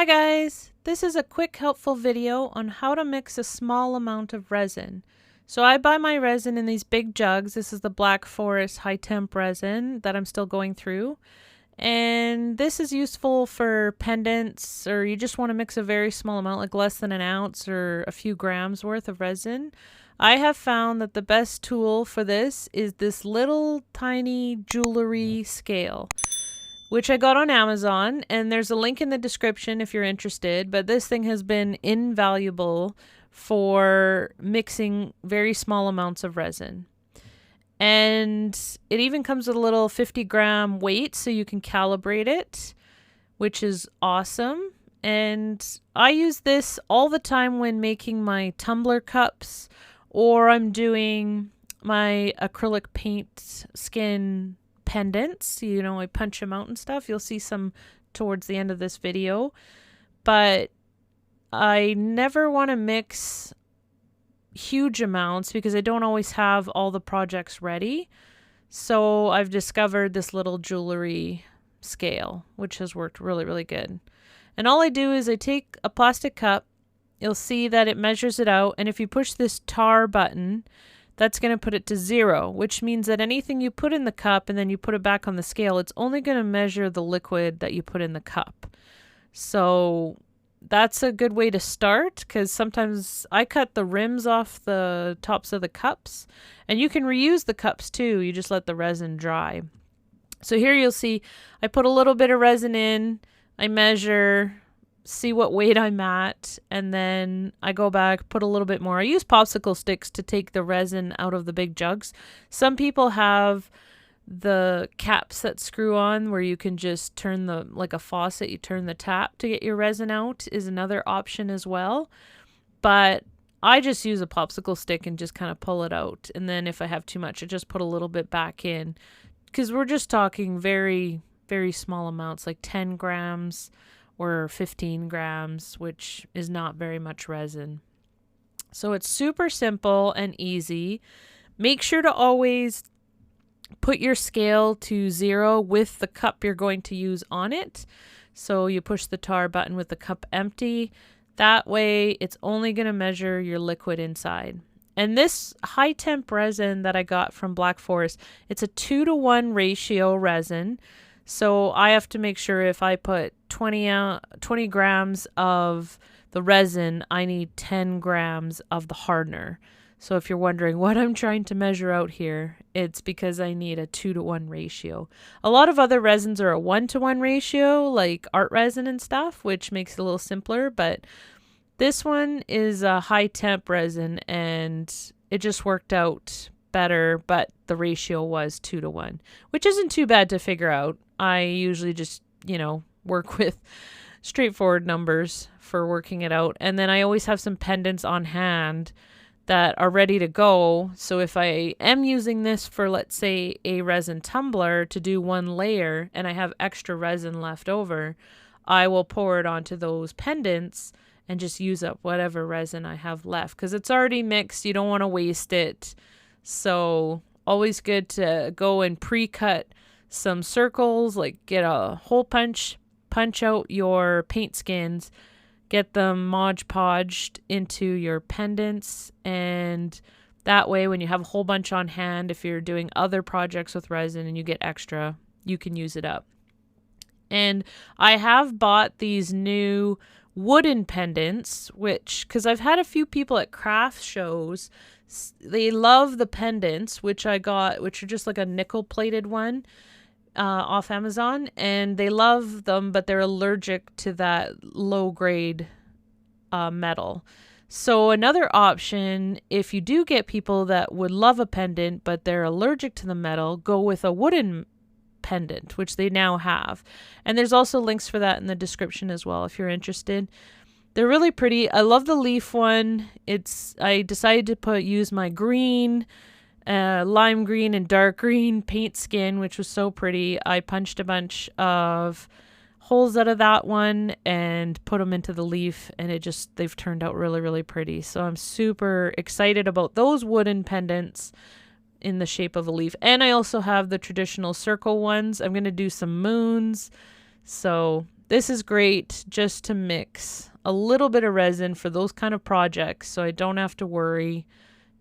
Hi guys! This is a quick helpful video on how to mix a small amount of resin. So I buy my resin in these big jugs. This is the Black Forest high temp resin that I'm still going through. And this is useful for pendants, or you just want to mix a very small amount, like less than an ounce or a few grams worth of resin. I have found that the best tool for this is this little tiny jewelry scale, which I got on Amazon, and there's a link in the description if you're interested, but this thing has been invaluable for mixing very small amounts of resin. And it even comes with a little 50-gram weight so you can calibrate it, which is awesome. And I use this all the time when making my tumbler cups, or I'm doing my acrylic paint skin pendants. You know, I punch them out and stuff. You'll see some towards the end of this video. But I never want to mix huge amounts because I don't always have all the projects ready. So I've discovered this little jewelry scale, which has worked really, really good. And all I do is I take a plastic cup. You'll see that it measures it out. And if you push this tar button, that's going to put it to 0, which means that anything you put in the cup and then you put it back on the scale, it's only going to measure the liquid that you put in the cup. So that's a good way to start, because sometimes I cut the rims off the tops of the cups, and you can reuse the cups too. You just let the resin dry. So here you'll see I put a little bit of resin in, I measure, see what weight I'm at, and then I go back, put a little bit more. I use popsicle sticks to take the resin out of the big jugs. Some people have the caps that screw on where you can just turn the, like a faucet, you turn the tap to get your resin out, is another option as well. But I just use a popsicle stick and just kind of pull it out. And then if I have too much, I just put a little bit back in, because we're just talking very, very small amounts, like 10 grams or 15 grams, which is not very much resin. So it's super simple and easy. Make sure to always put your scale to 0 with the cup you're going to use on it. So you push the tar button with the cup empty. That way it's only going to measure your liquid inside. And this high temp resin that I got from Black Forest, it's a 2-to-1 ratio resin. So I have to make sure if I put 20 grams of the resin, I need 10 grams of the hardener. So if you're wondering what I'm trying to measure out here, it's because I need a 2-to-1 ratio. A lot of other resins are a 1-to-1 ratio, like art resin and stuff, which makes it a little simpler. But this one is a high temp resin, and it just worked out better, but the ratio was 2-to-1, which isn't too bad to figure out. I usually just, work with straightforward numbers for working it out. And then I always have some pendants on hand that are ready to go. So if I am using this for, let's say, a resin tumbler to do one layer and I have extra resin left over, I will pour it onto those pendants and just use up whatever resin I have left, because it's already mixed. You don't want to waste it. So always good to go and pre-cut some circles, like get a hole punch out your paint skins, get them Mod Podged into your pendants, and that way when you have a whole bunch on hand, if you're doing other projects with resin and you get extra, you can use it up. And I have bought these new wooden pendants, because I've had a few people at craft shows, they love the pendants, which I got, which are just like a nickel plated one off Amazon, and they love them, but they're allergic to that low grade metal. So another option, if you do get people that would love a pendant but they're allergic to the metal, go with a wooden pendant, which they now have. And there's also links for that in the description as well if you're interested. They're really pretty. I love the leaf one. I decided to use my green, lime green and dark green paint skin, which was so pretty. I punched a bunch of holes out of that one and put them into the leaf, and they've turned out really, really pretty. So I'm super excited about those wooden pendants in the shape of a leaf. And I also have the traditional circle ones. I'm going to do some moons. So This is great just to mix a little bit of resin for those kind of projects, so I don't have to worry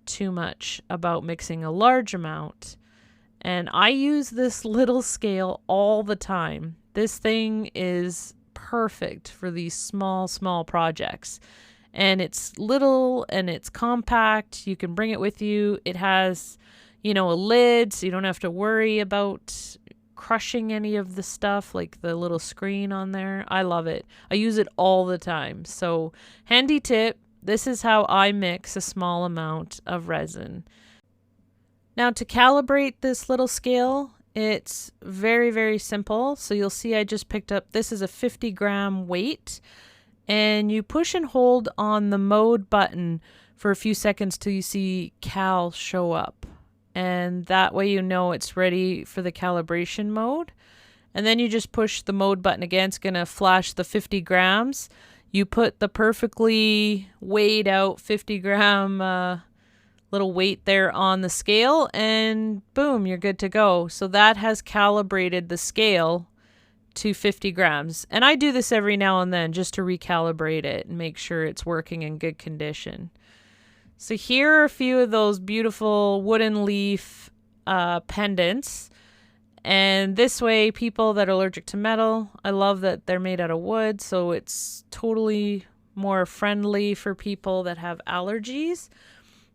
too much about mixing a large amount. And I use this little scale all the time. This thing is perfect for these small projects. And it's little and it's compact. You can bring it with you. It has, a lid, so you don't have to worry about crushing any of the stuff, like the little screen on there. I love it. I use it all the time. So handy tip, this is how I mix a small amount of resin. Now to calibrate this little scale, it's very, very simple. So you'll see I just picked up, this is a 50-gram weight, and you push and hold on the mode button for a few seconds till you see cal show up. And that way you know it's ready for the calibration mode. And then you just push the mode button again. It's going to flash the 50 grams. You put the perfectly weighed out 50-gram little weight there on the scale, and boom, you're good to go. So that has calibrated the scale to 50 grams. And I do this every now and then just to recalibrate it and make sure it's working in good condition. So here are a few of those beautiful wooden leaf pendants. And this way, people that are allergic to metal, I love that they're made out of wood, so it's totally more friendly for people that have allergies.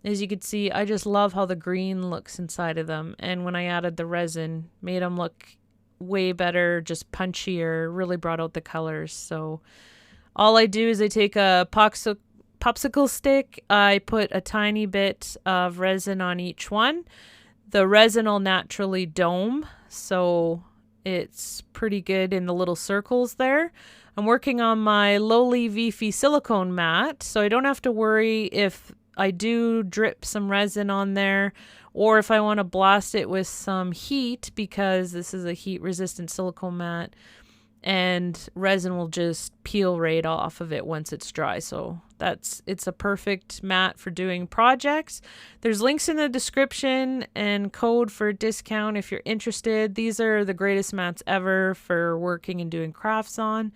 As you can see, I just love how the green looks inside of them. And when I added the resin, made them look way better, just punchier, really brought out the colors. So all I do is I take a popsicle stick, I put a tiny bit of resin on each one. The resin will naturally dome, so it's pretty good in the little circles there. I'm working on my lowly Veefy silicone mat, so I don't have to worry if I do drip some resin on there or if I want to blast it with some heat, because this is a heat resistant silicone mat and resin will just peel right off of it once it's dry. So it's a perfect mat for doing projects. There's links in the description and code for a discount if you're interested. These are the greatest mats ever for working and doing crafts on,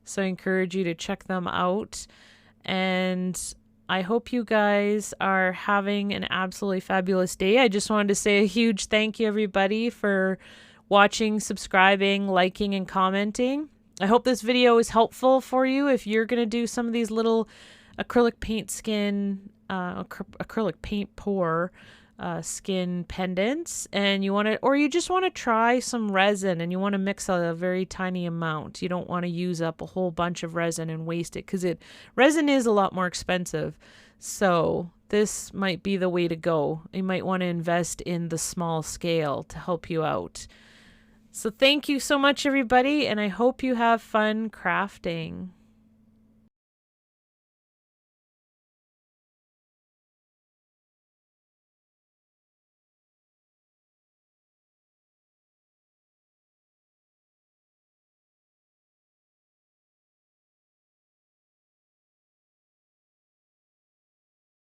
so I encourage you to check them out. And I hope you guys are having an absolutely fabulous day. I just wanted to say a huge thank you, everybody, for watching, subscribing, liking, and commenting. I hope this video is helpful for you if you're going to do some of these little acrylic paint skin, acrylic paint pour skin pendants, and you want to, or you just want to try some resin and you want to mix a very tiny amount. You don't want to use up a whole bunch of resin and waste it, because resin is a lot more expensive. So this might be the way to go. You might want to invest in the small scale to help you out. So thank you so much, everybody, and I hope you have fun crafting.